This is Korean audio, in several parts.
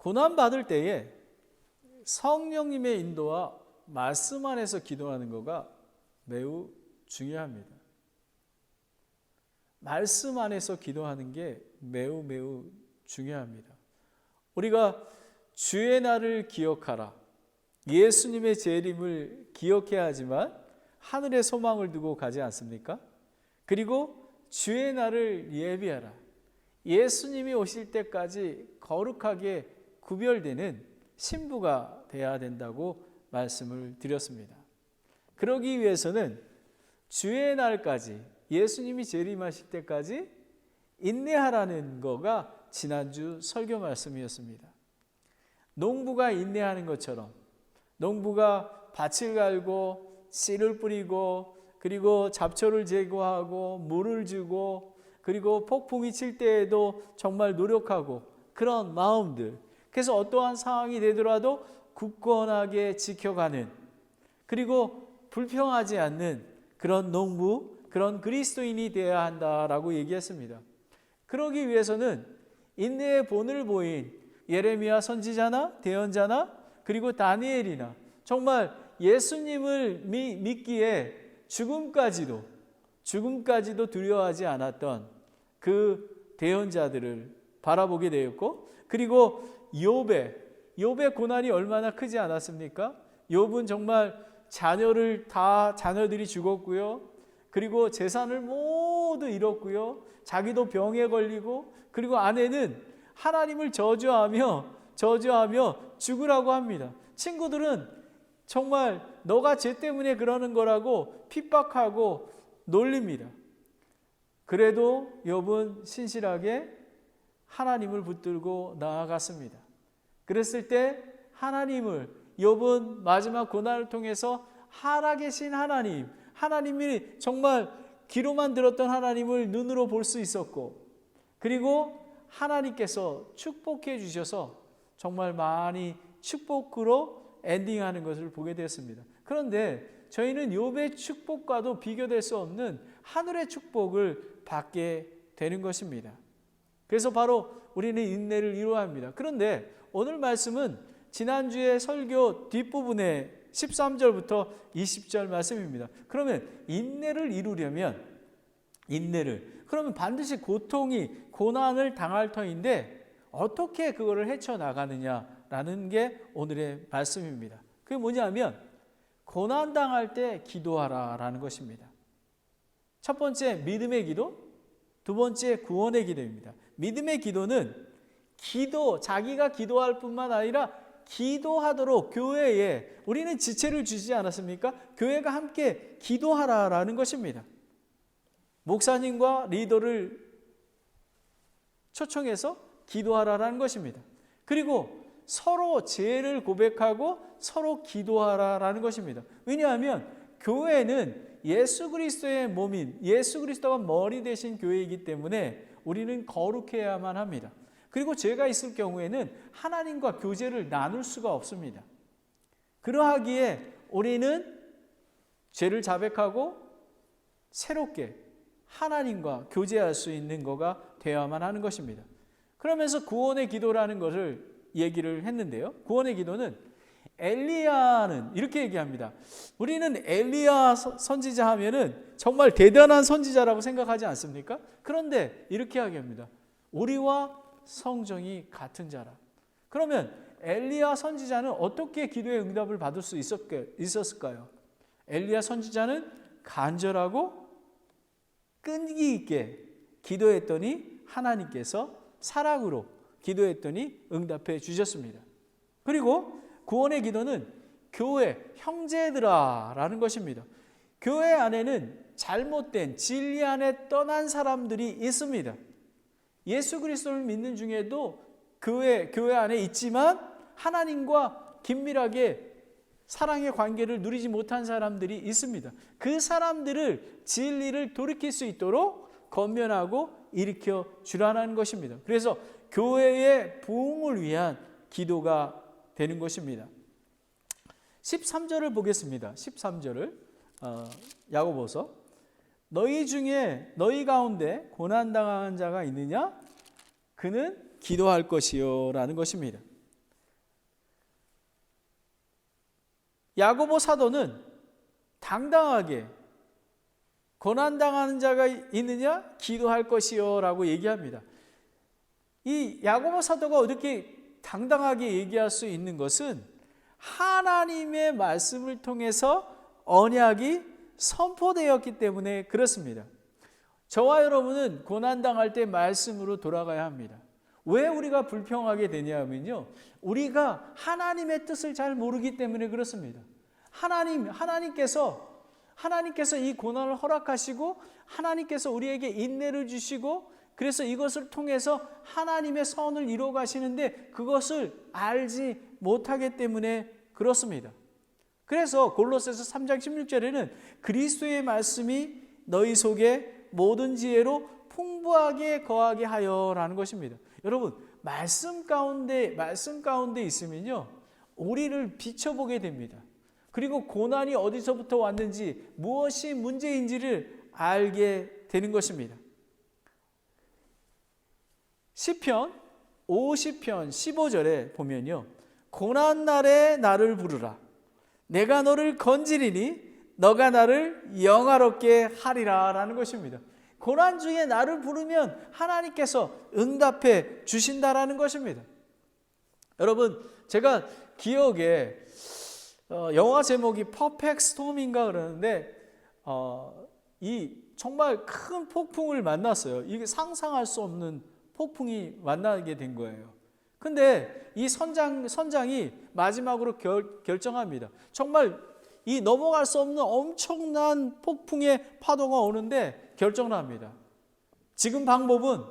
고난 받을 때에 성령님의 인도와 말씀 안에서 기도하는 것가 매우 중요합니다. 말씀 안에서 기도하는 게 매우 중요합니다. 우리가 주의 날을 기억하라, 예수님의 재림을 기억해야 하지만 하늘의 소망을 두고 가지 않습니까? 그리고 주의 날을 예비하라, 예수님이 오실 때까지 거룩하게 구별되는 신부가 되어야 된다고 말씀을 드렸습니다. 그러기 위해서는 주의 날까지, 예수님이 재림하실 때까지 인내하라는 거가 지난주 설교 말씀이었습니다. 농부가 인내하는 것처럼, 농부가 밭을 갈고 씨를 뿌리고 그리고 잡초를 제거하고 물을 주고 그리고 폭풍이 칠 때에도 정말 노력하고 그런 마음들, 그래서 어떠한 상황이 되더라도 굳건하게 지켜가는, 그리고 불평하지 않는 그런 농부, 그런 그리스도인이 되어야 한다라고 얘기했습니다. 그러기 위해서는 인내의 본을 보인 예레미야 선지자나 대언자나 그리고 다니엘이나 정말 예수님을 믿기에 죽음까지도 두려워하지 않았던 그 대언자들을 바라보게 되었고, 그리고 욥의 고난이 얼마나 크지 않았습니까? 욥은 정말 자녀들이 죽었고요, 그리고 재산을 모두 잃었고요, 자기도 병에 걸리고, 그리고 아내는 하나님을 저주하며 죽으라고 합니다. 친구들은 정말 너가 죄 때문에 그러는 거라고 핍박하고 놀립니다. 그래도 욥은 신실하게 하나님을 붙들고 나아갔습니다. 그랬을 때 욥은 마지막 고난을 통해서 살아계신 하나님이 정말 귀로만 들었던 하나님을 눈으로 볼 수 있었고, 그리고 하나님께서 축복해 주셔서 정말 많이 축복으로 엔딩하는 것을 보게 되었습니다. 그런데 저희는 욥의 축복과도 비교될 수 없는 하늘의 축복을 받게 되는 것입니다. 그래서 바로 우리는 인내를 이루어야 합니다. 그런데 오늘 말씀은 지난주에 설교 뒷부분에 13절부터 20절 말씀입니다. 그러면 인내를 이루려면 그러면 반드시 고난을 당할 터인데 어떻게 그거를 헤쳐나가느냐라는 게 오늘의 말씀입니다. 그게 뭐냐면 고난당할 때 기도하라라는 것입니다. 첫 번째 믿음의 기도, 두 번째 구원의 기도입니다. 믿음의 기도는 자기가 기도할 뿐만 아니라 기도하도록 교회에 우리는 지체를 주지 않았습니까? 교회가 함께 기도하라라는 것입니다. 목사님과 리더를 초청해서 기도하라라는 것입니다. 그리고 서로 죄를 고백하고 서로 기도하라라는 것입니다. 왜냐하면 교회는 예수 그리스도의 몸인, 예수 그리스도가 머리 되신 교회이기 때문에 우리는 거룩해야만 합니다. 그리고 죄가 있을 경우에는 하나님과 교제를 나눌 수가 없습니다. 그러하기에 우리는 죄를 자백하고 새롭게 하나님과 교제할 수 있는 거가 되어야만 하는 것입니다. 그러면서 구원의 기도라는 것을 얘기를 했는데요. 구원의 기도는 엘리야는 이렇게 얘기합니다. 우리는 엘리야 선지자 하면은 정말 대단한 선지자라고 생각하지 않습니까? 그런데 이렇게 얘기합니다. 우리와 성정이 같은 자라. 그러면 엘리야 선지자는 어떻게 기도의 응답을 받을 수 있었을까요? 엘리야 선지자는 간절하고 끈기 있게 기도했더니 하나님께서 사랑으로 기도했더니 응답해 주셨습니다. 그리고 구원의 기도는 교회 형제들아라는 것입니다. 교회 안에는 잘못된 진리 안에 떠난 사람들이 있습니다. 예수 그리스도를 믿는 중에도 교회 안에 있지만 하나님과 긴밀하게 사랑의 관계를 누리지 못한 사람들이 있습니다. 그 사람들을 진리를 돌이킬 수 있도록 권면하고 일으켜 주라는 것입니다. 그래서 교회의 부흥을 위한 기도가 되는 것입니다. 13절을 보겠습니다. 13절을 야고보서 너희 가운데 고난당한 자가 있느냐? 그는 기도할 것이요 라는 것입니다. 야고보 사도는 당당하게 고난당하는 자가 있느냐? 기도할 것이요 라고 얘기합니다. 이 야고보 사도가 이렇게 당당하게 얘기할 수 있는 것은 하나님의 말씀을 통해서 언약이 선포되었기 때문에 그렇습니다. 저와 여러분은 고난당할 때 말씀으로 돌아가야 합니다. 왜 우리가 불평하게 되냐면요, 우리가 하나님의 뜻을 잘 모르기 때문에 그렇습니다. 하나님께서 이 고난을 허락하시고 하나님께서 우리에게 인내를 주시고 그래서 이것을 통해서 하나님의 선을 이루어 가시는데 그것을 알지 못하기 때문에 그렇습니다. 그래서 골로새서 3장 16절에는 그리스도의 말씀이 너희 속에 모든 지혜로 풍부하게 거하게 하여라는 것입니다. 여러분, 말씀 가운데 있으면요, 우리를 비춰보게 됩니다. 그리고 고난이 어디서부터 왔는지, 무엇이 문제인지를 알게 되는 것입니다. 시편 50편 15절에 보면요, 고난날에 나를 부르라. 내가 너를 건지리니 너가 나를 영화롭게 하리라 라는 것입니다. 고난 중에 나를 부르면 하나님께서 응답해 주신다라는 것입니다. 여러분, 제가 기억에 영화 제목이 퍼펙트 스톰인가 그러는데 이 정말 큰 폭풍을 만났어요. 이게 상상할 수 없는 폭풍이 만나게 된 거예요. 근데 이 선장이 마지막으로 결정합니다. 정말 이 넘어갈 수 없는 엄청난 폭풍의 파도가 오는데 결정을 합니다. 지금 방법은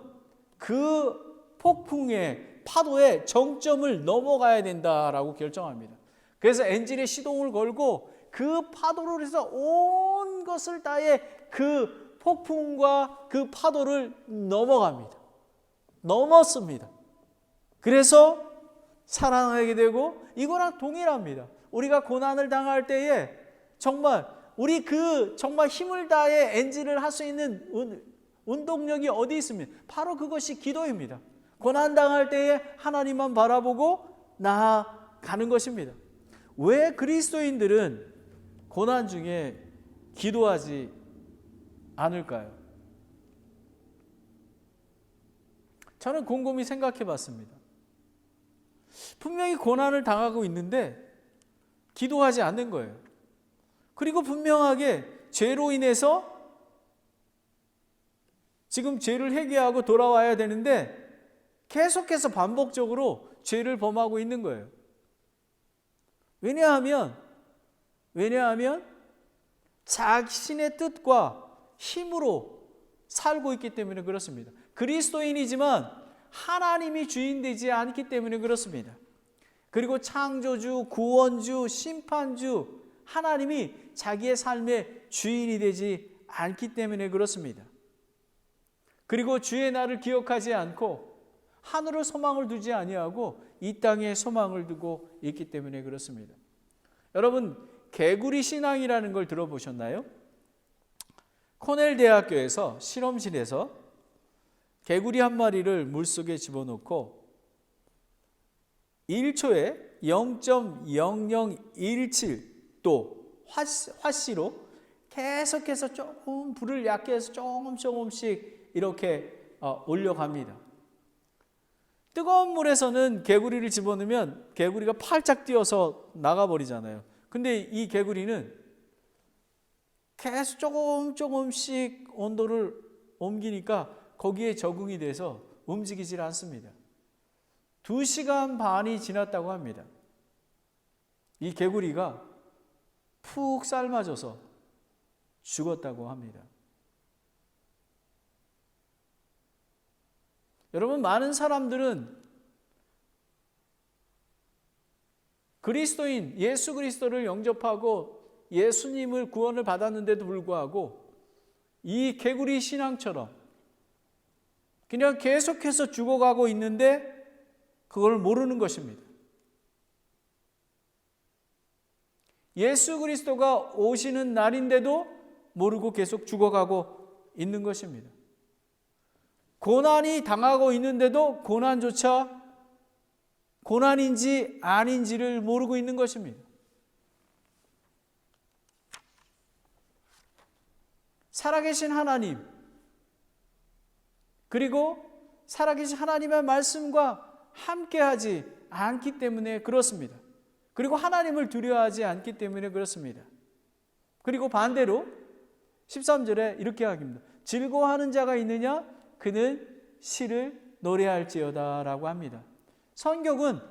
그 폭풍의 파도의 정점을 넘어가야 된다라고 결정합니다. 그래서 엔진에 시동을 걸고 그 파도를 해서 온 것을 다해 그 폭풍과 그 파도를 넘었습니다. 그래서 살아나게 되고 이거랑 동일합니다. 우리가 고난을 당할 때에 정말 우리 정말 힘을 다해 엔진을 할 수 있는 운동력이 어디 있습니까? 바로 그것이 기도입니다. 고난 당할 때에 하나님만 바라보고 나아가는 것입니다. 왜 그리스도인들은 고난 중에 기도하지 않을까요? 저는 곰곰이 생각해 봤습니다. 분명히 고난을 당하고 있는데 기도하지 않는 거예요. 그리고 분명하게 죄로 인해서 지금 죄를 회개하고 돌아와야 되는데 계속해서 반복적으로 죄를 범하고 있는 거예요. 왜냐하면 자신의 뜻과 힘으로 살고 있기 때문에 그렇습니다. 그리스도인이지만 하나님이 주인 되지 않기 때문에 그렇습니다. 그리고 창조주, 구원주, 심판주 하나님이 자기의 삶의 주인이 되지 않기 때문에 그렇습니다. 그리고 주의 날을 기억하지 않고 하늘을 소망을 두지 아니하고 이 땅에 소망을 두고 있기 때문에 그렇습니다. 여러분, 개구리 신앙이라는 걸 들어보셨나요? 코넬 대학교에서 실험실에서 개구리 한 마리를 물속에 집어넣고 1초에 0.0017도 화씨로 계속해서 조금 불을 약게 해서 조금씩 이렇게 올려갑니다. 뜨거운 물에서는 개구리를 집어넣으면 개구리가 팔짝 뛰어서 나가버리잖아요. 근데 이 개구리는 계속 조금씩 온도를 옮기니까 거기에 적응이 돼서 움직이질 않습니다. 2시간 반이 지났다고 합니다. 이 개구리가 푹 삶아져서 죽었다고 합니다. 여러분, 많은 사람들은 그리스도인 예수 그리스도를 영접하고 예수님을 구원을 받았는데도 불구하고 이 개구리 신앙처럼 그냥 계속해서 죽어가고 있는데 그걸 모르는 것입니다. 예수 그리스도가 오시는 날인데도 모르고 계속 죽어가고 있는 것입니다. 고난이 당하고 있는데도 고난조차 고난인지 아닌지를 모르고 있는 것입니다. 살아계신 하나님, 그리고 살아계신 하나님의 말씀과 함께하지 않기 때문에 그렇습니다. 그리고 하나님을 두려워하지 않기 때문에 그렇습니다. 그리고 반대로 13절에 이렇게 하깁니다. 즐거워하는 자가 있느냐? 그는 시를 노래할지어다 라고 합니다. 성경은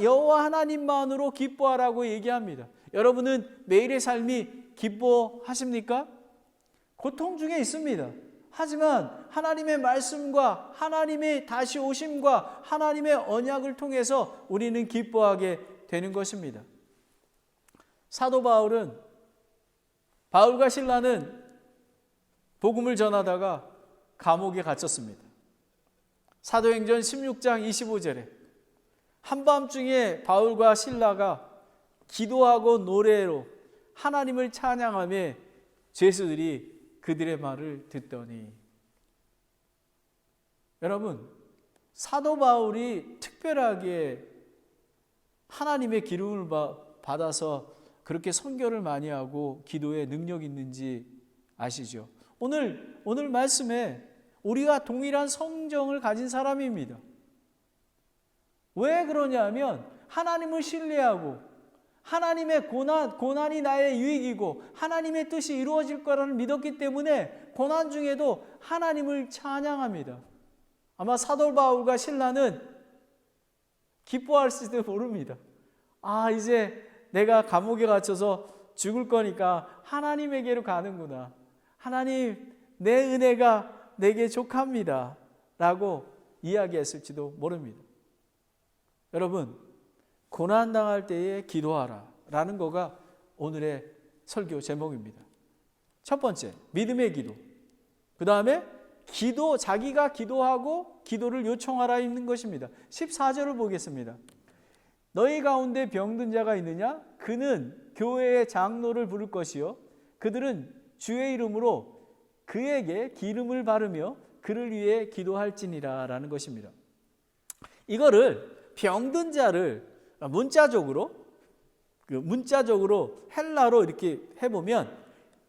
여호와 하나님만으로 기뻐하라고 얘기합니다. 여러분은 매일의 삶이 기뻐하십니까? 고통 중에 있습니다. 하지만 하나님의 말씀과 하나님의 다시 오심과 하나님의 언약을 통해서 우리는 기뻐하게 되는 것입니다. 사도 바울과 실라는 복음을 전하다가 감옥에 갇혔습니다. 사도행전 16장 25절에 한밤중에 바울과 실라가 기도하고 노래로 하나님을 찬양하며 죄수들이 그들의 말을 듣더니, 여러분, 사도 바울이 특별하게 하나님의 기름을 받아서 그렇게 선교를 많이 하고 기도에 능력 있는지 아시죠? 오늘 말씀에 우리가 동일한 성정을 가진 사람입니다. 왜 그러냐면 하나님을 신뢰하고 하나님의 고난이 나의 유익이고 하나님의 뜻이 이루어질 거라는 믿었기 때문에 고난 중에도 하나님을 찬양합니다. 아마 사도 바울과 실라는 기뻐할지도 모릅니다. 이제 내가 감옥에 갇혀서 죽을 거니까 하나님에게로 가는구나. 하나님, 내 은혜가 내게 족합니다 라고 이야기했을지도 모릅니다. 여러분, 고난당할 때에 기도하라 라는 거가 오늘의 설교 제목입니다. 첫 번째, 믿음의 기도. 그 다음에 자기가 기도하고 기도를 요청하라 있는 것입니다. 14절을 보겠습니다. 너희 가운데 병든 자가 있느냐? 그는 교회의 장로를 부를 것이요 그들은 주의 이름으로 그에게 기름을 바르며 그를 위해 기도할지니라 라는 것입니다. 이거를 병든 자를 문자적으로 헬라로 이렇게 해보면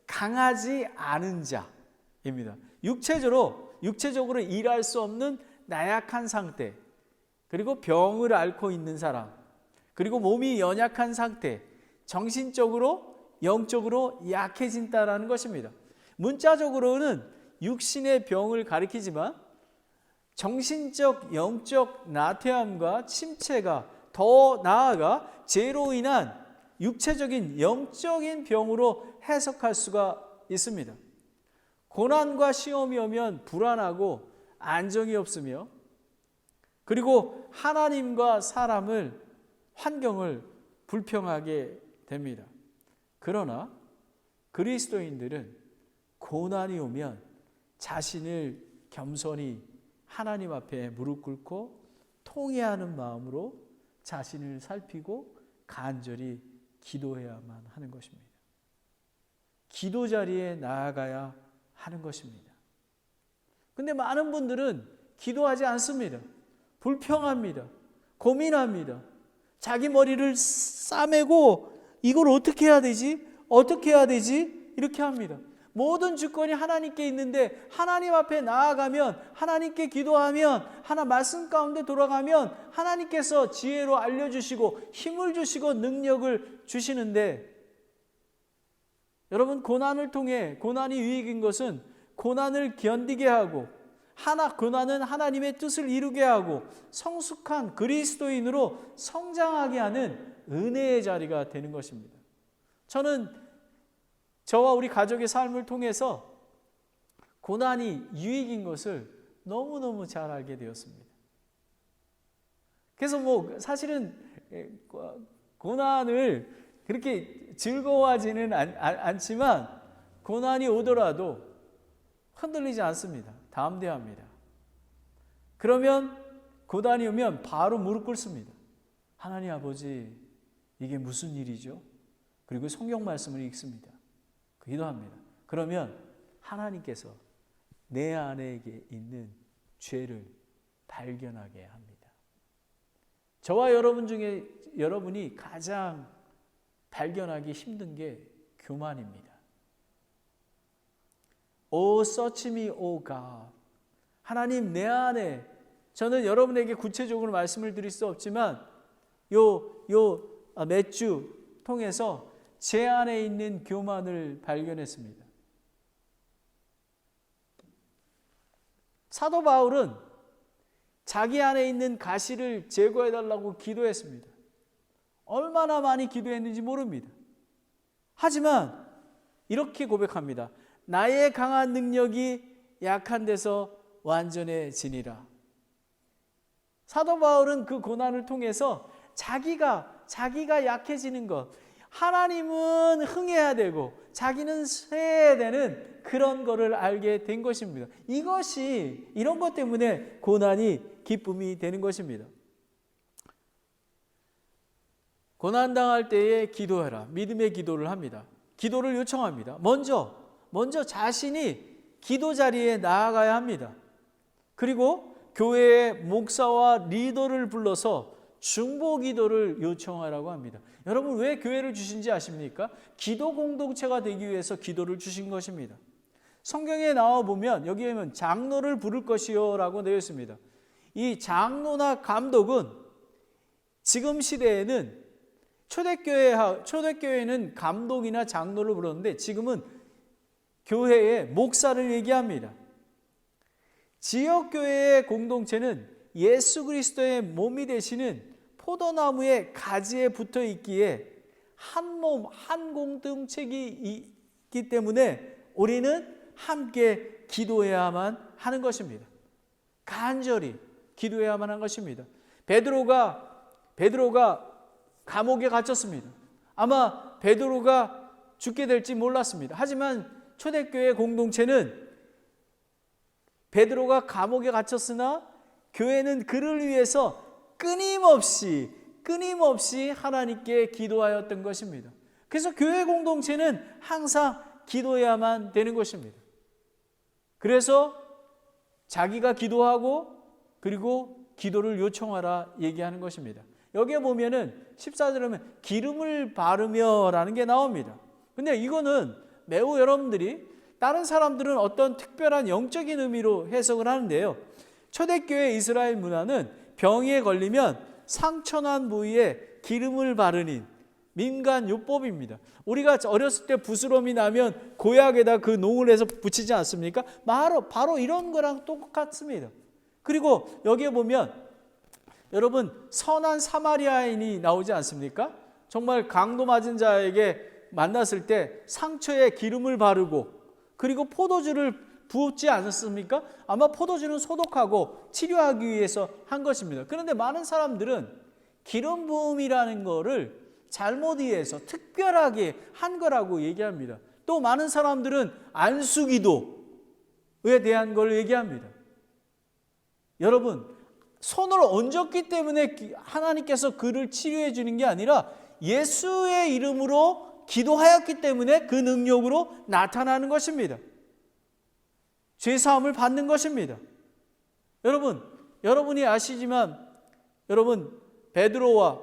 강하지 않은 자입니다. 육체적으로 일할 수 없는 나약한 상태, 그리고 병을 앓고 있는 사람, 그리고 몸이 연약한 상태, 정신적으로 영적으로 약해진다라는 것입니다. 문자적으로는 육신의 병을 가리키지만 정신적 영적 나태함과 침체가 더 나아가 죄로 인한 육체적인 영적인 병으로 해석할 수가 있습니다. 고난과 시험이 오면 불안하고 안정이 없으며, 그리고 하나님과 환경을 불평하게 됩니다. 그러나 그리스도인들은 고난이 오면 자신을 겸손히 하나님 앞에 무릎 꿇고 통회하는 마음으로 자신을 살피고 간절히 기도해야만 하는 것입니다. 기도 자리에 나아가야 하는 것입니다. 근데 많은 분들은 기도하지 않습니다. 불평합니다. 고민합니다. 자기 머리를 싸매고 이걸 어떻게 해야 되지? 어떻게 해야 되지? 이렇게 합니다. 모든 주권이 하나님께 있는데 하나님 앞에 나아가면, 하나님께 기도하면, 하나 말씀 가운데 돌아가면 하나님께서 지혜로 알려주시고 힘을 주시고 능력을 주시는데, 여러분, 고난을 통해, 고난이 유익인 것은 고난을 견디게 하고 고난은 하나님의 뜻을 이루게 하고 성숙한 그리스도인으로 성장하게 하는 은혜의 자리가 되는 것입니다. 저는 저와 우리 가족의 삶을 통해서 고난이 유익인 것을 너무너무 잘 알게 되었습니다. 그래서 사실은 고난을 그렇게 즐거워하지는 않지만 고난이 오더라도 흔들리지 않습니다. 담대합니다. 그러면 고난이 오면 바로 무릎 꿇습니다. 하나님 아버지, 이게 무슨 일이죠? 그리고 성경 말씀을 읽습니다. 기도합니다. 그러면 하나님께서 내 안에 있는 죄를 발견하게 합니다. 저와 여러분 중에 여러분이 가장 발견하기 힘든 게 교만입니다. Oh, search me, O God. 하나님 내 안에, 저는 여러분에게 구체적으로 말씀을 드릴 수 없지만 몇 주 통해서 제 안에 있는 교만을 발견했습니다. 사도 바울은 자기 안에 있는 가시를 제거해달라고 기도했습니다. 얼마나 많이 기도했는지 모릅니다. 하지만 이렇게 고백합니다. 나의 강한 능력이 약한 데서 완전해지니라. 사도 바울은 그 고난을 통해서 자기가 약해지는 것, 하나님은 흥해야 되고 자기는 쇠해야 되는 그런 거를 알게 된 것입니다. 이런 것 때문에 고난이 기쁨이 되는 것입니다. 고난당할 때에 기도해라. 믿음의 기도를 합니다. 기도를 요청합니다. 먼저 자신이 기도 자리에 나아가야 합니다. 그리고 교회의 목사와 리더를 불러서 중보 기도를 요청하라고 합니다. 여러분 왜 교회를 주신지 아십니까? 기도 공동체가 되기 위해서 기도를 주신 것입니다. 성경에 나와 보면 여기에 보면 장로를 부를 것이요 라고 되어 있습니다. 이 장로나 감독은 지금 시대에는 초대교회는 감독이나 장로를 부르는데 지금은 교회의 목사를 얘기합니다. 지역교회의 공동체는 예수 그리스도의 몸이 되시는 포도나무의 가지에 붙어 있기에 한 몸, 한 공동체가 있기 때문에 우리는 함께 기도해야만 하는 것입니다. 간절히 기도해야만 하는 것입니다. 베드로가 감옥에 갇혔습니다. 아마 베드로가 죽게 될지 몰랐습니다. 하지만 초대교회 공동체는 베드로가 감옥에 갇혔으나 교회는 그를 위해서 끊임없이 하나님께 기도하였던 것입니다. 그래서 교회 공동체는 항상 기도해야만 되는 것입니다. 그래서 자기가 기도하고 그리고 기도를 요청하라 얘기하는 것입니다. 여기에 보면은 14절에 보면 기름을 바르며라는 게 나옵니다. 근데 이거는 매우 여러분들이 다른 사람들은 어떤 특별한 영적인 의미로 해석을 하는데요. 초대교회 이스라엘 문화는 병에 걸리면 상처난 부위에 기름을 바르는 민간요법입니다. 우리가 어렸을 때 부스럼이 나면 고약에다 그 농을 해서 붙이지 않습니까? 바로 이런 거랑 똑같습니다. 그리고 여기에 보면 여러분 선한 사마리아인이 나오지 않습니까? 정말 강도 맞은 자에게 만났을 때 상처에 기름을 바르고 그리고 포도주를 부었지 않았습니까? 아마 포도주는 소독하고 치료하기 위해서 한 것입니다. 그런데 많은 사람들은 기름 부음이라는 거를 잘못 이해해서 특별하게 한 거라고 얘기합니다. 또 많은 사람들은 안수기도에 대한 걸 얘기합니다. 여러분 손을 얹었기 때문에 하나님께서 그를 치료해 주는 게 아니라 예수의 이름으로 기도하였기 때문에 그 능력으로 나타나는 것입니다. 죄사함을 받는 것입니다. 여러분이 아시지만 여러분 베드로와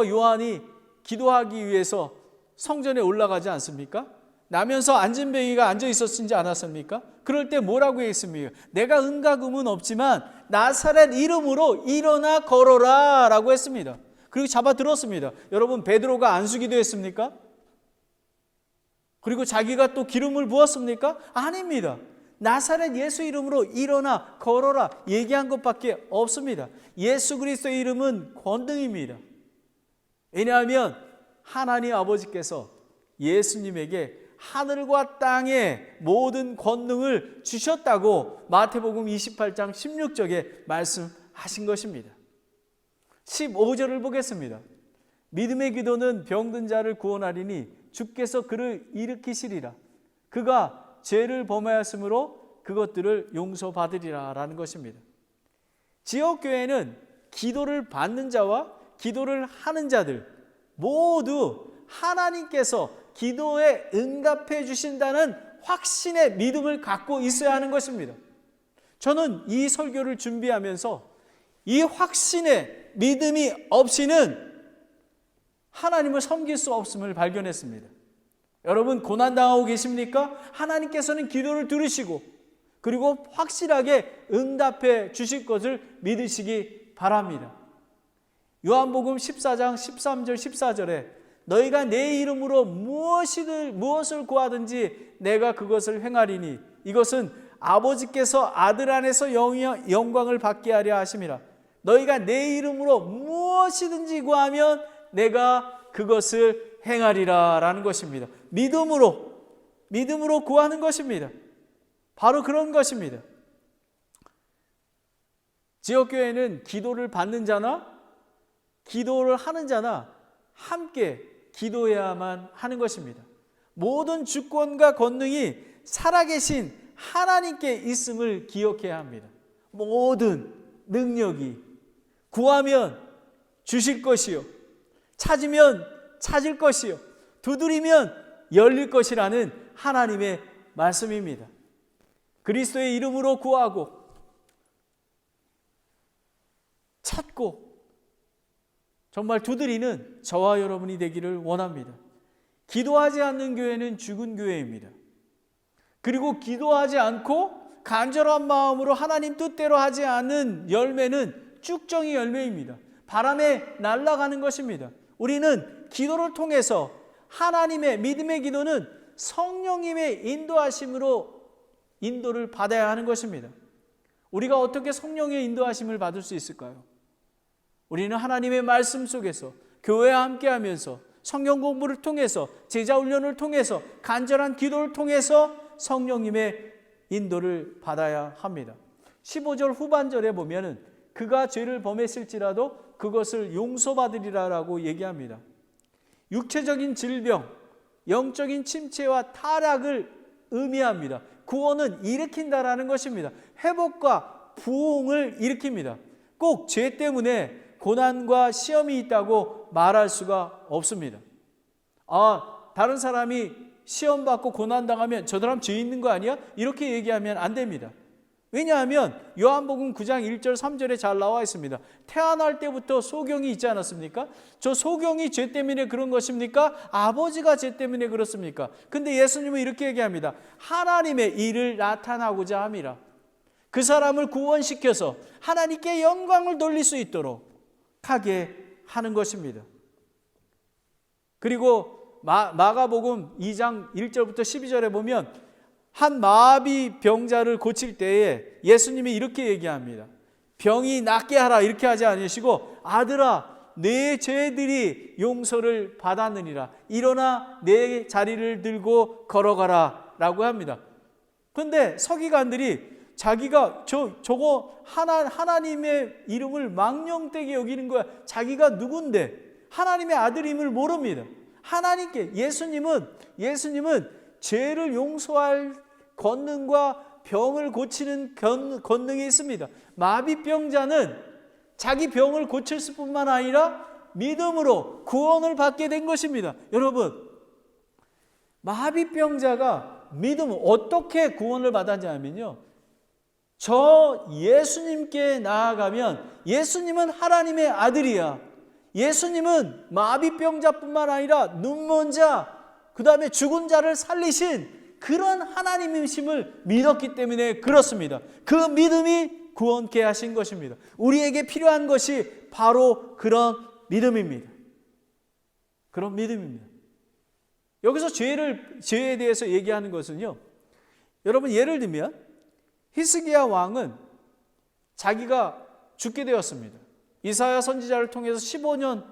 요한이 기도하기 위해서 성전에 올라가지 않습니까? 나면서 안진뱅이가 앉아 있었지 않았습니까? 그럴 때 뭐라고 했습니까? 내가 은과 금은 없지만 나사렛 이름으로 일어나 걸어라 라고 했습니다. 그리고 잡아들었습니다. 여러분 베드로가 안수기도 했습니까? 그리고 자기가 또 기름을 부었습니까? 아닙니다. 나사렛 예수 이름으로 일어나 걸어라 얘기한 것밖에 없습니다. 예수 그리스도의 이름은 권능입니다. 왜냐하면 하나님 아버지께서 예수님에게 하늘과 땅의 모든 권능을 주셨다고 마태복음 28장 16절에 말씀하신 것입니다. 15절을 보겠습니다. 믿음의 기도는 병든 자를 구원하리니 주께서 그를 일으키시리라. 그가 죄를 범하였으므로 그것들을 용서받으리라 라는 것입니다. 지역교회는 기도를 받는 자와 기도를 하는 자들 모두 하나님께서 기도에 응답해 주신다는 확신의 믿음을 갖고 있어야 하는 것입니다. 저는 이 설교를 준비하면서 이 확신의 믿음이 없이는 하나님을 섬길 수 없음을 발견했습니다. 여러분 고난당하고 계십니까? 하나님께서는 기도를 들으시고 그리고 확실하게 응답해 주실 것을 믿으시기 바랍니다. 요한복음 14장 13절 14절에 너희가 내 이름으로 무엇을 구하든지 내가 그것을 행하리니 이것은 아버지께서 아들 안에서 영광을 받게 하려 하심이라. 너희가 내 이름으로 무엇이든지 구하면 내가 그것을 행하리라 라는 것입니다. 믿음으로 구하는 것입니다. 바로 그런 것입니다. 지역교회는 기도를 받는 자나 기도를 하는 자나 함께 기도해야만 하는 것입니다. 모든 주권과 권능이 살아계신 하나님께 있음을 기억해야 합니다. 모든 능력이 구하면 주실 것이요 찾으면 찾을 것이요 두드리면 열릴 것이라는 하나님의 말씀입니다. 그리스도의 이름으로 구하고 찾고 정말 두드리는 저와 여러분이 되기를 원합니다. 기도하지 않는 교회는 죽은 교회입니다. 그리고 기도하지 않고 간절한 마음으로 하나님 뜻대로 하지 않는 열매는 쭉정이 열매입니다. 바람에 날아가는 것입니다. 우리는 기도를 통해서 하나님의 믿음의 기도는 성령님의 인도하심으로 인도를 받아야 하는 것입니다. 우리가 어떻게 성령의 인도하심을 받을 수 있을까요? 우리는 하나님의 말씀 속에서 교회와 함께하면서 성경 공부를 통해서 제자 훈련을 통해서 간절한 기도를 통해서 성령님의 인도를 받아야 합니다. 15절 후반절에 보면은 그가 죄를 범했을지라도 그것을 용서받으리라라고 얘기합니다. 육체적인 질병, 영적인 침체와 타락을 의미합니다. 구원은 일으킨다라는 것입니다. 회복과 부흥을 일으킵니다. 꼭 죄 때문에 고난과 시험이 있다고 말할 수가 없습니다. 다른 사람이 시험 받고 고난 당하면 저 사람 죄 있는 거 아니야? 이렇게 얘기하면 안 됩니다. 왜냐하면 요한복음 9장 1절 3절에 잘 나와 있습니다. 태어날 때부터 소경이 있지 않았습니까? 저 소경이 죄 때문에 그런 것입니까? 아버지가 죄 때문에 그렇습니까? 근데 예수님은 이렇게 얘기합니다. 하나님의 일을 나타나고자 함이라. 그 사람을 구원시켜서 하나님께 영광을 돌릴 수 있도록 하게 하는 것입니다. 그리고 마가복음 2장 1절부터 12절에 보면 한 마비 병자를 고칠 때에 예수님이 이렇게 얘기합니다. 병이 낫게 하라 이렇게 하지 않으시고 아들아 내 죄들이 용서를 받았느니라. 일어나 내 자리를 들고 걸어가라 라고 합니다. 그런데 서기관들이 자기가 저거 하나님의 이름을 망령되게 여기는 거야. 자기가 누군데 하나님의 아들임을 모릅니다. 하나님께 예수님은 죄를 용서할 권능과 병을 고치는 권능이 있습니다. 마비병자는 자기 병을 고쳤을 뿐만 아니라 믿음으로 구원을 받게 된 것입니다. 여러분, 마비병자가 믿음 어떻게 구원을 받았냐면요, 저 예수님께 나아가면 예수님은 하나님의 아들이야. 예수님은 마비병자뿐만 아니라 눈먼 자, 그 다음에 죽은 자를 살리신 그런 하나님이심을 믿었기 때문에 그렇습니다. 그 믿음이 구원케 하신 것입니다. 우리에게 필요한 것이 바로 그런 믿음입니다. 그런 믿음입니다. 여기서 죄에 대해서 얘기하는 것은요, 여러분 예를 들면 히스기야 왕은 자기가 죽게 되었습니다. 이사야 선지자를 통해서 15년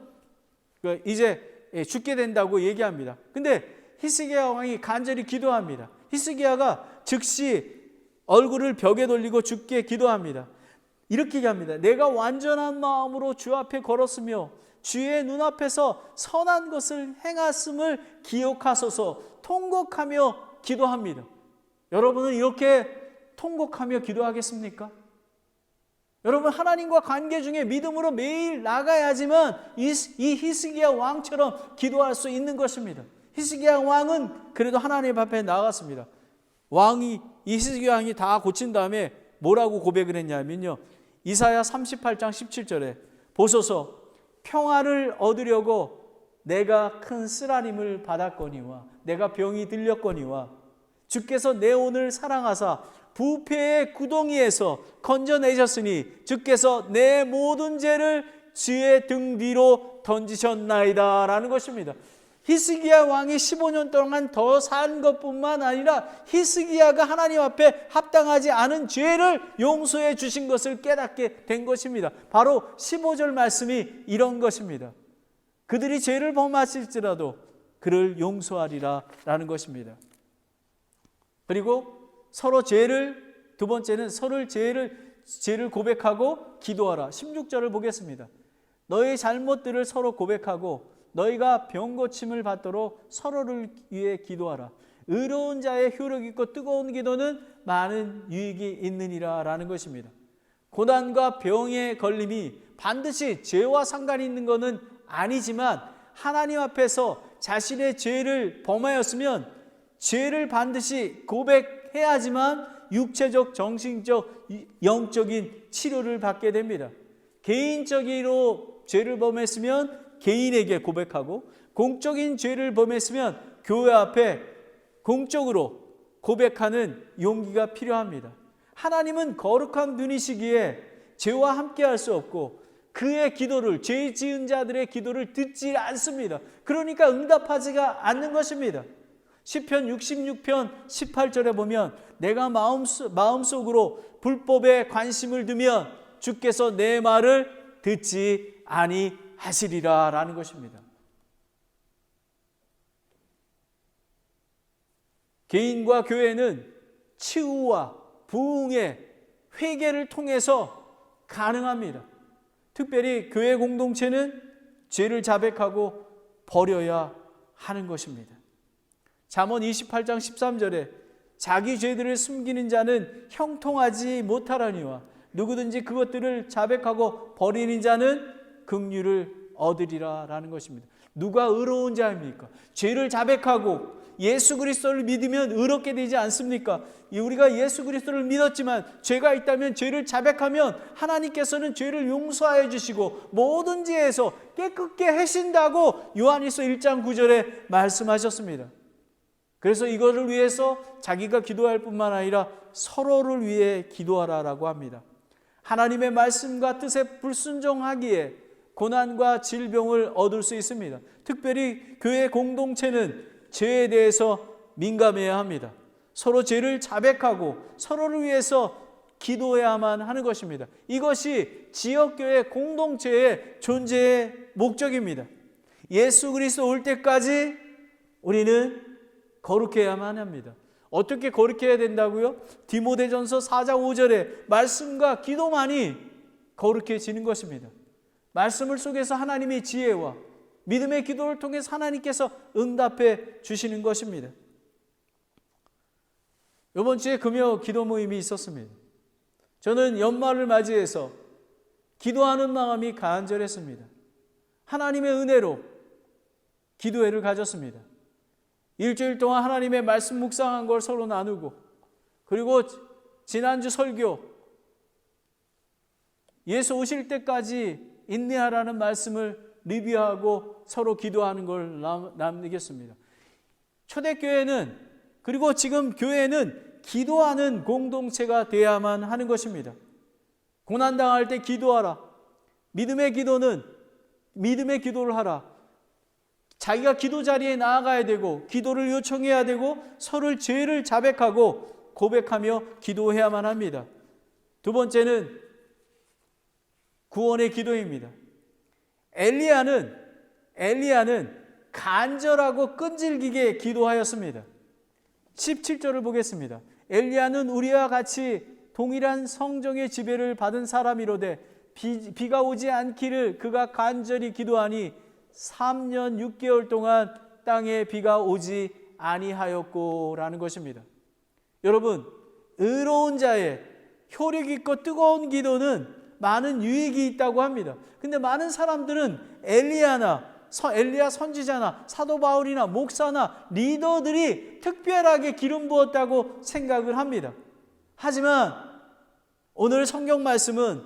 이제 죽게 된다고 얘기합니다. 근데 히스기야 왕이 간절히 기도합니다. 히스기야가 즉시 얼굴을 벽에 돌리고 주께 기도합니다. 이렇게 얘기합니다. 내가 완전한 마음으로 주 앞에 걸었으며 주의 눈앞에서 선한 것을 행했음을 기억하소서. 통곡하며 기도합니다. 여러분은 이렇게 통곡하며 기도하겠습니까? 여러분 하나님과 관계 중에 믿음으로 매일 나가야지만 이 히스기야 왕처럼 기도할 수 있는 것입니다. 히스기야 왕은 그래도 하나님 앞에 나갔습니다. 이 히스기야 왕이 다 고친 다음에 뭐라고 고백을 했냐면요, 이사야 38장 17절에 보소서 평화를 얻으려고 내가 큰 쓰라림을 받았거니와 내가 병이 들렸거니와 주께서 내 온을 사랑하사 부패의 구덩이에서 건져내셨으니 주께서 내 모든 죄를 주의 등 뒤로 던지셨나이다 라는 것입니다. 히스기야 왕이 15년 동안 더 산 것뿐만 아니라 히스기야가 하나님 앞에 합당하지 않은 죄를 용서해 주신 것을 깨닫게 된 것입니다. 바로 15절 말씀이 이런 것입니다. 그들이 죄를 범하실지라도 그를 용서하리라 라는 것입니다. 그리고 서로 두 번째는 서로 죄를 고백하고 기도하라. 16절을 보겠습니다. 너희 잘못들을 서로 고백하고 너희가 병 고침을 받도록 서로를 위해 기도하라. 의로운 자의 효력 있고 뜨거운 기도는 많은 유익이 있느니라 라는 것입니다. 고난과 병의 걸림이 반드시 죄와 상관이 있는 것은 아니지만 하나님 앞에서 자신의 죄를 범하였으면 죄를 반드시 고백해야지만 육체적, 정신적, 영적인 치료를 받게 됩니다. 개인적으로 죄를 범했으면 개인에게 고백하고 공적인 죄를 범했으면 교회 앞에 공적으로 고백하는 용기가 필요합니다. 하나님은 거룩한 분이시기에 죄와 함께할 수 없고 그의 기도를, 죄 지은 자들의 기도를 듣지 않습니다. 그러니까 응답하지가 않는 것입니다. 시편 66편 18절에 보면 내가 마음속으로 불법에 관심을 두면 주께서 내 말을 듣지 아니하시리라 라는 것입니다. 개인과 교회는 치유와 부흥의 회개를 통해서 가능합니다. 특별히 교회 공동체는 죄를 자백하고 버려야 하는 것입니다. 잠언 28장 13절에 자기 죄들을 숨기는 자는 형통하지 못하라니와 누구든지 그것들을 자백하고 버리는 자는 긍휼을 얻으리라 라는 것입니다. 누가 의로운 자입니까? 죄를 자백하고 예수 그리스도를 믿으면 의롭게 되지 않습니까? 우리가 예수 그리스도를 믿었지만 죄가 있다면 죄를 자백하면 하나님께서는 죄를 용서하여 주시고 모든 죄에서 깨끗게 하신다고 요한일서 1장 9절에 말씀하셨습니다. 그래서 이것을 위해서 자기가 기도할 뿐만 아니라 서로를 위해 기도하라라고 합니다. 하나님의 말씀과 뜻에 불순종하기에 고난과 질병을 얻을 수 있습니다. 특별히 교회 공동체는 죄에 대해서 민감해야 합니다. 서로 죄를 자백하고 서로를 위해서 기도해야만 하는 것입니다. 이것이 지역교회 공동체의 존재의 목적입니다. 예수 그리스도 올 때까지 우리는 거룩해야만 합니다. 어떻게 거룩해야 된다고요? 디모데전서 4장 5절에 말씀과 기도만이 거룩해지는 것입니다. 말씀을 속에서 하나님의 지혜와 믿음의 기도를 통해서 하나님께서 응답해 주시는 것입니다. 이번 주에 금요 기도 모임이 있었습니다. 저는 연말을 맞이해서 기도하는 마음이 간절했습니다. 하나님의 은혜로 기도회를 가졌습니다. 일주일 동안 하나님의 말씀 묵상한 걸 서로 나누고, 그리고 지난주 설교 예수 오실 때까지 인내하라는 말씀을 리뷰하고 서로 기도하는 걸 나누겠습니다. 초대교회는, 그리고 지금 교회는 기도하는 공동체가 되어야만 하는 것입니다. 고난당할 때 기도하라. 믿음의 기도를 하라. 자기가 기도 자리에 나아가야 되고 기도를 요청해야 되고 서로를 죄를 자백하고 고백하며 기도해야만 합니다. 두 번째는 구원의 기도입니다. 엘리야는 간절하고 끈질기게 기도하였습니다. 17절을 보겠습니다. 엘리야는 우리와 같이 동일한 성정의 지배를 받은 사람이로되 비가 오지 않기를 그가 간절히 기도하니 3년 6개월 동안 땅에 비가 오지 아니하였고 라는 것입니다. 여러분, 의로운 자의 효력 있고 뜨거운 기도는 많은 유익이 있다고 합니다. 근데 많은 사람들은 엘리야 선지자나 사도 바울이나 목사나 리더들이 특별하게 기름 부었다고 생각을 합니다. 하지만 오늘 성경 말씀은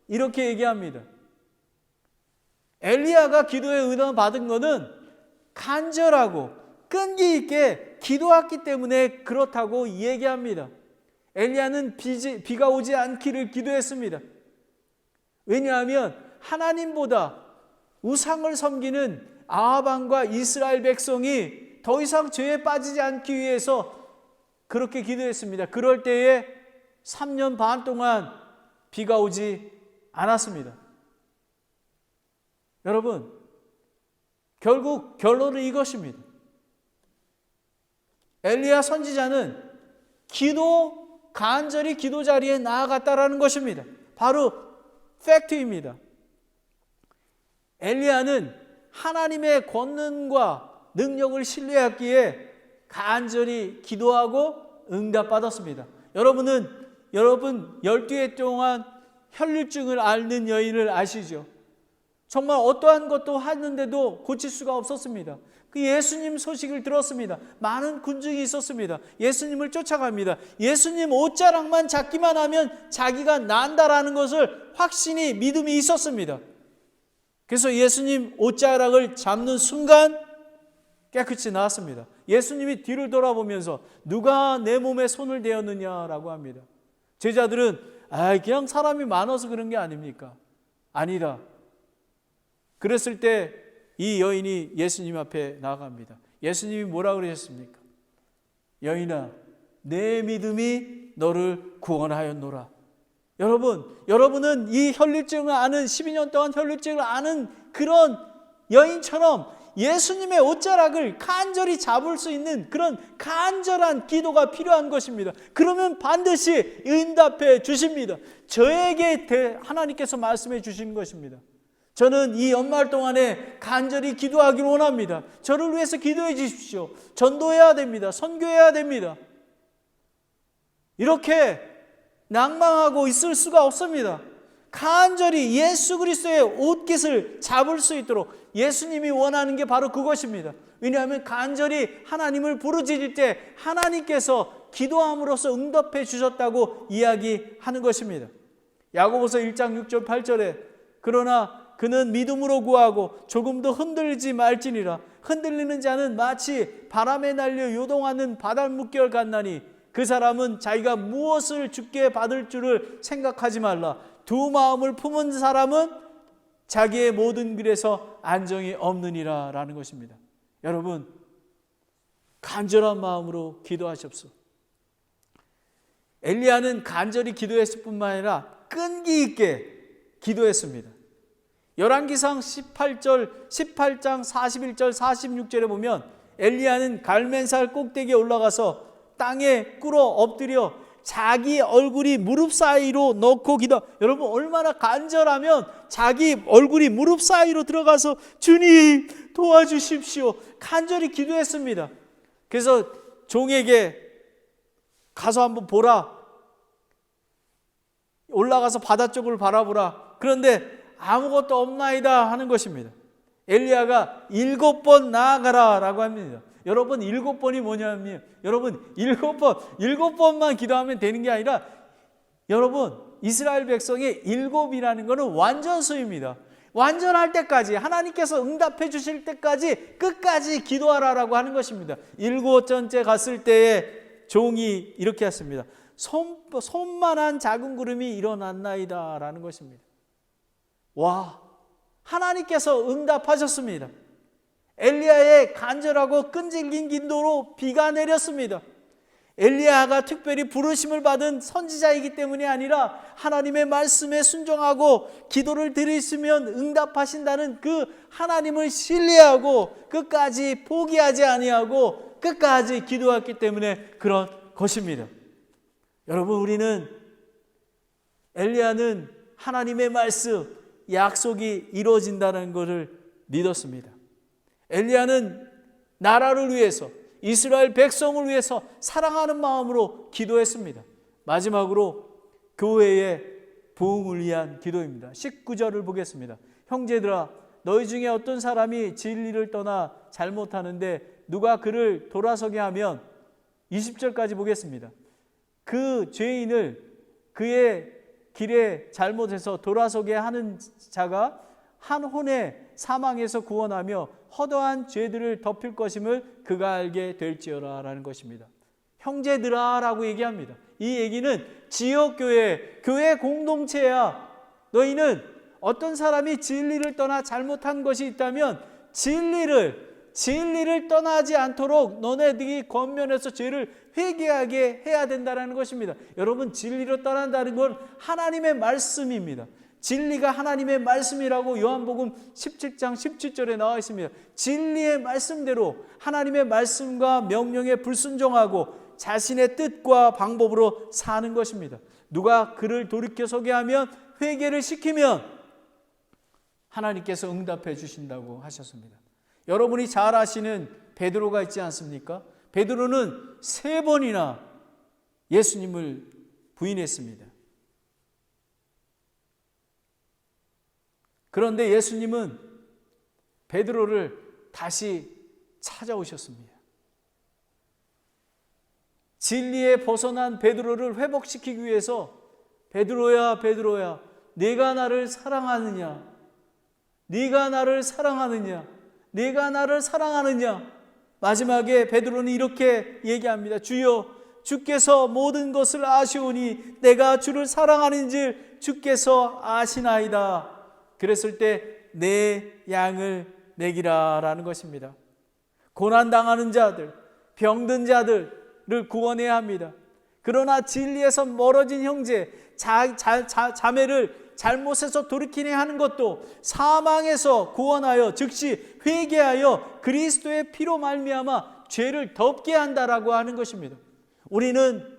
이렇게 얘기합니다. 엘리야가 기도의 은혜 받은 것은 간절하고 끈기 있게 기도했기 때문에 그렇다고 얘기합니다. 엘리야는 비가 오지 않기를 기도했습니다. 왜냐하면 하나님보다 우상을 섬기는 아합 왕과 이스라엘 백성이 더 이상 죄에 빠지지 않기 위해서 그렇게 기도했습니다. 그럴 때에 3년 반 동안 비가 오지 않았습니다. 여러분, 결국 결론은 이것입니다. 엘리야 선지자는 간절히 기도 자리에 나아갔다라는 것입니다. 바로 팩트입니다. 엘리야는 하나님의 권능과 능력을 신뢰했기에 간절히 기도하고 응답받았습니다. 여러분 12해 동안 혈류증을 앓는 여인을 아시죠? 정말 어떠한 것도 하는데도 고칠 수가 없었습니다. 그 예수님 소식을 들었습니다. 많은 군중이 있었습니다. 예수님을 쫓아갑니다. 예수님 옷자락만 잡기만 하면 자기가 난다라는 것을 확신이 믿음이 있었습니다. 그래서 예수님 옷자락을 잡는 순간 깨끗이 나았습니다. 예수님이 뒤를 돌아보면서 누가 내 몸에 손을 대었느냐라고 합니다. 제자들은 그냥 사람이 많아서 그런 게 아닙니까? 아니다. 그랬을 때 이 여인이 예수님 앞에 나아갑니다. 예수님이 뭐라 그러셨습니까? 여인아, 내 믿음이 너를 구원하였노라. 여러분은 이 혈류증을 아는 12년 동안 혈류증을 아는 그런 여인처럼 예수님의 옷자락을 간절히 잡을 수 있는 그런 간절한 기도가 필요한 것입니다. 그러면 반드시 응답해 주십니다. 저에게 하나님께서 말씀해 주신 것입니다. 저는 이 연말 동안에 간절히 기도하기를 원합니다. 저를 위해서 기도해 주십시오. 전도해야 됩니다. 선교해야 됩니다. 이렇게 낭망하고 있을 수가 없습니다. 간절히 예수 그리스도의 옷깃을 잡을 수 있도록 예수님이 원하는 게 바로 그것입니다. 왜냐하면 간절히 하나님을 부르짖을 때 하나님께서 기도함으로써 응답해 주셨다고 이야기하는 것입니다. 야고보서 1장 6절 8절에 그러나 그는 믿음으로 구하고 조금도 흔들리지 말지니라. 흔들리는 자는 마치 바람에 날려 요동하는 바닷물결 같나니 그 사람은 자기가 무엇을 주께 받을 줄을 생각하지 말라. 두 마음을 품은 사람은 자기의 모든 길에서 안정이 없느니라 라는 것입니다. 여러분, 간절한 마음으로 기도하십시오. 엘리야는 간절히 기도했을 뿐만 아니라 끈기 있게 기도했습니다. 열왕기상 18장 41절 46절에 보면 엘리야는 갈멜산 꼭대기에 올라가서 땅에 꿇어 엎드려 자기 얼굴이 무릎 사이로 넣고 기도. 여러분 얼마나 간절하면 자기 얼굴이 무릎 사이로 들어가서 주님 도와주십시오 간절히 기도했습니다. 그래서 종에게 가서 한번 보라, 올라가서 바다 쪽을 바라보라. 그런데 아무것도 없나이다 하는 것입니다. 엘리야가 7번 나아가라 라고 합니다. 여러분 7번이 뭐냐면 여러분 7번만 기도하면 되는 게 아니라 여러분 이스라엘 백성의 7이라는 것은 완전수입니다. 완전할 때까지 하나님께서 응답해 주실 때까지 끝까지 기도하라라고 하는 것입니다. 7번째 갔을 때에 종이 이렇게 했습니다. 손만한 작은 구름이 일어났나이다 라는 것입니다. 와, 하나님께서 응답하셨습니다. 엘리야의 간절하고 끈질긴 기도로 비가 내렸습니다. 엘리야가 특별히 부르심을 받은 선지자이기 때문이 아니라 하나님의 말씀에 순종하고 기도를 들으시면 응답하신다는 그 하나님을 신뢰하고 끝까지 포기하지 아니하고 끝까지 기도했기 때문에 그런 것입니다. 여러분 우리는 엘리야는 하나님의 말씀 약속이 이루어진다는 것을 믿었습니다. 엘리야는 나라를 위해서 이스라엘 백성을 위해서 사랑하는 마음으로 기도했습니다. 마지막으로 교회의 부흥을 위한 기도입니다. 19절을 보겠습니다. 형제들아 너희 중에 어떤 사람이 진리를 떠나 잘못하는데 누가 그를 돌아서게 하면 20절까지 보겠습니다. 그 죄인을 그의 길에 잘못해서 돌아서게 하는 자가 한 혼에 사망에서 구원하며 허다한 죄들을 덮을 것임을 그가 알게 될지어라 라는 것입니다. 형제들아 라고 얘기합니다. 이 얘기는 지역교회, 교회 공동체야. 너희는 어떤 사람이 진리를 떠나 잘못한 것이 있다면 진리를 떠나지 않도록 너네들이 권면해서 죄를 회개하게 해야 된다는 것입니다. 여러분, 진리로 떠난다는 건 하나님의 말씀입니다. 진리가 하나님의 말씀이라고 요한복음 17장 17절에 나와 있습니다. 진리의 말씀대로 하나님의 말씀과 명령에 불순종하고 자신의 뜻과 방법으로 사는 것입니다. 누가 그를 돌이켜서게 하면, 회개를 시키면 하나님께서 응답해 주신다고 하셨습니다. 여러분이 잘 아시는 베드로가 있지 않습니까? 베드로는 3번이나 예수님을 부인했습니다. 그런데 예수님은 베드로를 다시 찾아오셨습니다. 진리에 벗어난 베드로를 회복시키기 위해서 베드로야, 베드로야, 네가 나를 사랑하느냐? 네가 나를 사랑하느냐? 네가 나를 사랑하느냐? 마지막에 베드로는 이렇게 얘기합니다. 주여, 주께서 모든 것을 아시오니 내가 주를 사랑하는지 주께서 아시나이다. 그랬을 때 내 양을 먹이라 라는 것입니다. 고난당하는 자들, 병든 자들을 구원해야 합니다. 그러나 진리에서 멀어진 형제, 자매를 잘못해서 돌이키게 하는 것도 사망에서 구원하여 즉시 회개하여 그리스도의 피로 말미암아 죄를 덮게 한다라고 하는 것입니다. 우리는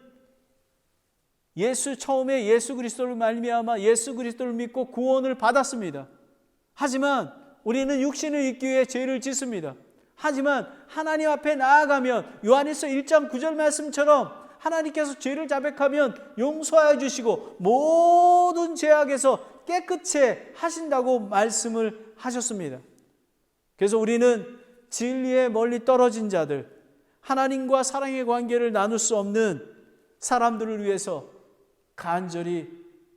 처음에 예수 그리스도를 말미암아 예수 그리스도를 믿고 구원을 받았습니다. 하지만 우리는 육신을 입기 위해 죄를 짓습니다. 하지만 하나님 앞에 나아가면 요한일서 1장 9절 말씀처럼 하나님께서 죄를 자백하면 용서하여 주시고 모든 죄악에서 깨끗이 하신다고 말씀을 하셨습니다. 그래서 우리는 진리에 멀리 떨어진 자들, 하나님과 사랑의 관계를 나눌 수 없는 사람들을 위해서 간절히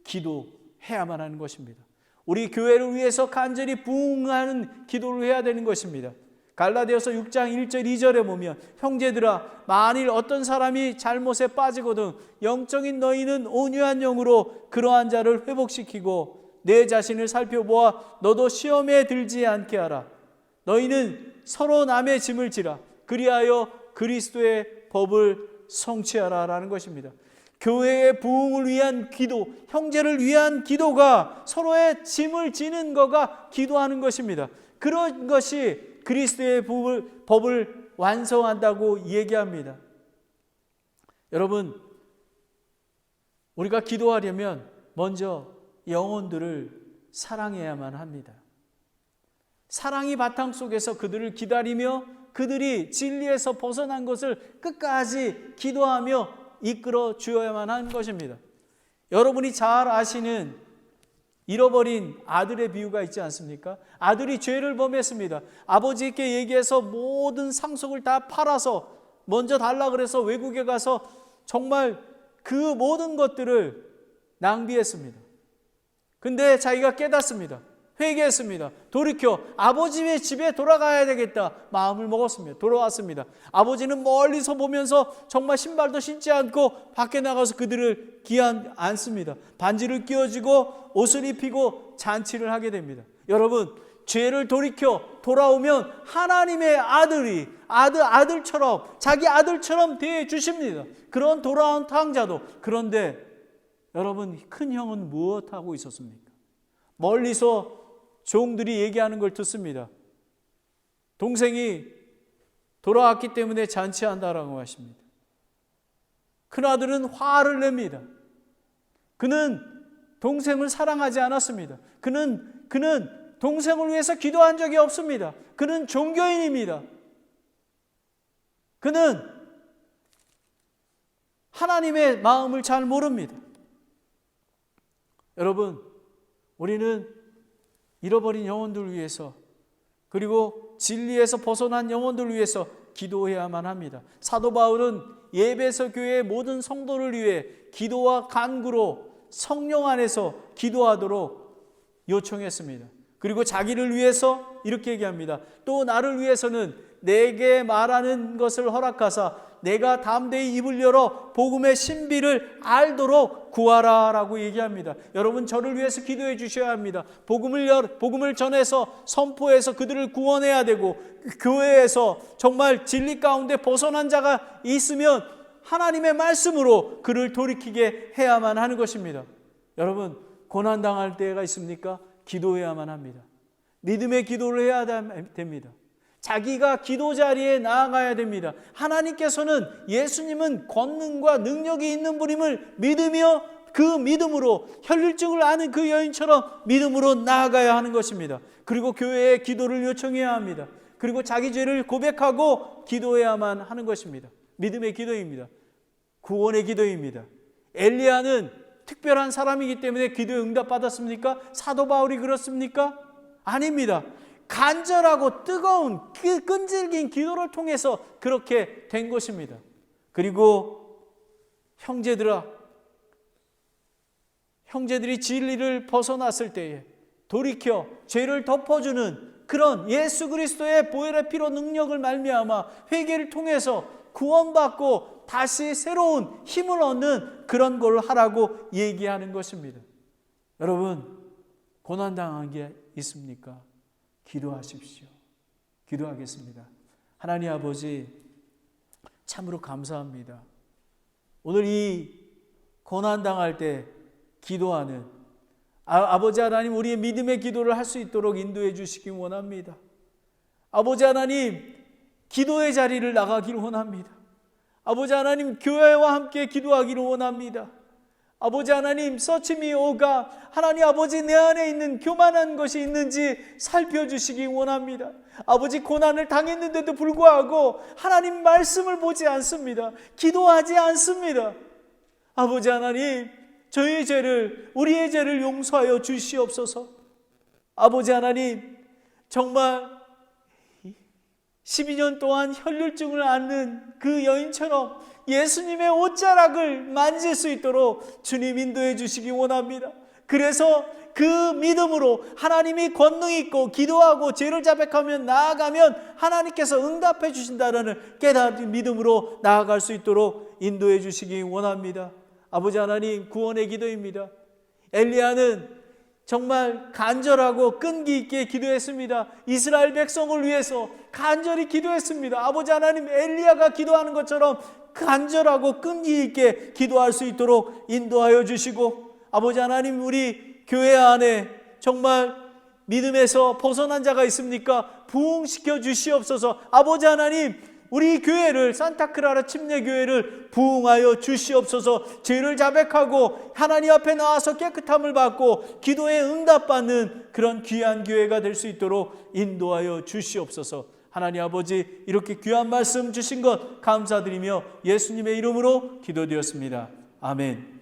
기도해야만 하는 것입니다. 우리 교회를 위해서 간절히 부응하는 기도를 해야 되는 것입니다. 갈라디아서 6장 1절 2절에 보면 형제들아, 만일 어떤 사람이 잘못에 빠지거든 영적인 너희는 온유한 영으로 그러한 자를 회복시키고 내 자신을 살펴보아 너도 시험에 들지 않게 하라. 너희는 서로 남의 짐을 지라. 그리하여 그리스도의 법을 성취하라 라는 것입니다. 교회의 부흥을 위한 기도, 형제를 위한 기도가 서로의 짐을 지는 거가 기도하는 것입니다. 그런 것이 그리스도의 법을 완성한다고 얘기합니다. 여러분, 우리가 기도하려면 먼저 영혼들을 사랑해야만 합니다. 사랑이 바탕 속에서 그들을 기다리며 그들이 진리에서 벗어난 것을 끝까지 기도하며 이끌어 주어야만 한 것입니다. 여러분이 잘 아시는 잃어버린 아들의 비유가 있지 않습니까? 아들이 죄를 범했습니다. 아버지께 얘기해서 모든 상속을 다 팔아서 먼저 달라 그래서 외국에 가서 정말 그 모든 것들을 낭비했습니다. 근데 자기가 깨닫습니다. 회개했습니다. 돌이켜 아버지의 집에 돌아가야 되겠다 마음을 먹었습니다. 돌아왔습니다. 아버지는 멀리서 보면서 정말 신발도 신지 않고 밖에 나가서 그들을 안습니다. 반지를 끼워주고 옷을 입히고 잔치를 하게 됩니다. 여러분, 죄를 돌이켜 돌아오면 하나님의 아들이 아들처럼 자기 아들처럼 대해 주십니다. 그런 돌아온 탕자도. 그런데 여러분, 큰 형은 무엇하고 있었습니까? 멀리서 종들이 얘기하는 걸 듣습니다. 동생이 돌아왔기 때문에 잔치한다라고 하십니다. 큰아들은 화를 냅니다. 그는 동생을 사랑하지 않았습니다. 그는 동생을 위해서 기도한 적이 없습니다. 그는 종교인입니다. 그는 하나님의 마음을 잘 모릅니다. 여러분, 우리는 잃어버린 영혼들을 위해서 그리고 진리에서 벗어난 영혼들을 위해서 기도해야만 합니다. 사도 바울은 에베소 교회의 모든 성도를 위해 기도와 간구로 성령 안에서 기도하도록 요청했습니다. 그리고 자기를 위해서 이렇게 얘기합니다. 또 나를 위해서는 내게 말하는 것을 허락하사 내가 담대히 입을 열어 복음의 신비를 알도록 구하라 라고 얘기합니다. 여러분, 저를 위해서 기도해 주셔야 합니다. 복음을 전해서 선포해서 그들을 구원해야 되고, 교회에서 정말 진리 가운데 벗어난 자가 있으면 하나님의 말씀으로 그를 돌이키게 해야만 하는 것입니다. 여러분, 고난당할 때가 있습니까? 기도해야만 합니다. 믿음의 기도를 해야 됩니다. 자기가 기도 자리에 나아가야 됩니다. 하나님께서는, 예수님은 권능과 능력이 있는 분임을 믿으며 그 믿음으로, 혈류증을 아는 그 여인처럼 믿음으로 나아가야 하는 것입니다. 그리고 교회에 기도를 요청해야 합니다. 그리고 자기 죄를 고백하고 기도해야만 하는 것입니다. 믿음의 기도입니다. 구원의 기도입니다. 엘리야는 특별한 사람이기 때문에 기도에 응답받았습니까? 사도 바울이 그렇습니까? 아닙니다. 간절하고 뜨거운 그 끈질긴 기도를 통해서 그렇게 된 것입니다. 그리고 형제들이 진리를 벗어났을 때에 돌이켜 죄를 덮어주는 그런 예수 그리스도의 보혈의 피로 능력을 말미암아 회개를 통해서 구원받고 다시 새로운 힘을 얻는 그런 걸 하라고 얘기하는 것입니다. 여러분, 고난당한 게 있습니까? 기도하십시오. 기도하겠습니다. 하나님 아버지, 참으로 감사합니다. 오늘 이 고난당할 때 기도하는 아버지 하나님, 우리의 믿음의 기도를 할 수 있도록 인도해 주시기 원합니다. 아버지 하나님, 기도의 자리를 나가기를 원합니다. 아버지 하나님, 교회와 함께 기도하기를 원합니다. 아버지 하나님, Search me, O God. 하나님 아버지, 내 안에 있는 교만한 것이 있는지 살펴주시기 원합니다. 아버지, 고난을 당했는데도 불구하고 하나님 말씀을 보지 않습니다. 기도하지 않습니다. 아버지 하나님, 저희의 죄를, 우리의 죄를 용서하여 주시옵소서. 아버지 하나님, 정말 12년 동안 혈류증을 앓는 그 여인처럼 예수님의 옷자락을 만질 수 있도록 주님 인도해 주시기 원합니다. 그래서 그 믿음으로 하나님이 권능 있고 기도하고 죄를 자백하며 나아가면 하나님께서 응답해 주신다는 깨달은 믿음으로 나아갈 수 있도록 인도해 주시기 원합니다. 아버지 하나님, 구원의 기도입니다. 엘리야는 정말 간절하고 끈기 있게 기도했습니다. 이스라엘 백성을 위해서 간절히 기도했습니다. 아버지 하나님, 엘리야가 기도하는 것처럼 간절하고 끈기 있게 기도할 수 있도록 인도하여 주시고, 아버지 하나님, 우리 교회 안에 정말 믿음에서 벗어난 자가 있습니까? 부흥시켜 주시옵소서. 아버지 하나님, 우리 교회를, 산타크라라 침례교회를 부흥하여 주시옵소서. 죄를 자백하고 하나님 앞에 나와서 깨끗함을 받고 기도에 응답받는 그런 귀한 교회가 될 수 있도록 인도하여 주시옵소서. 하나님 아버지, 이렇게 귀한 말씀 주신 것 감사드리며 예수님의 이름으로 기도드렸습니다. 아멘.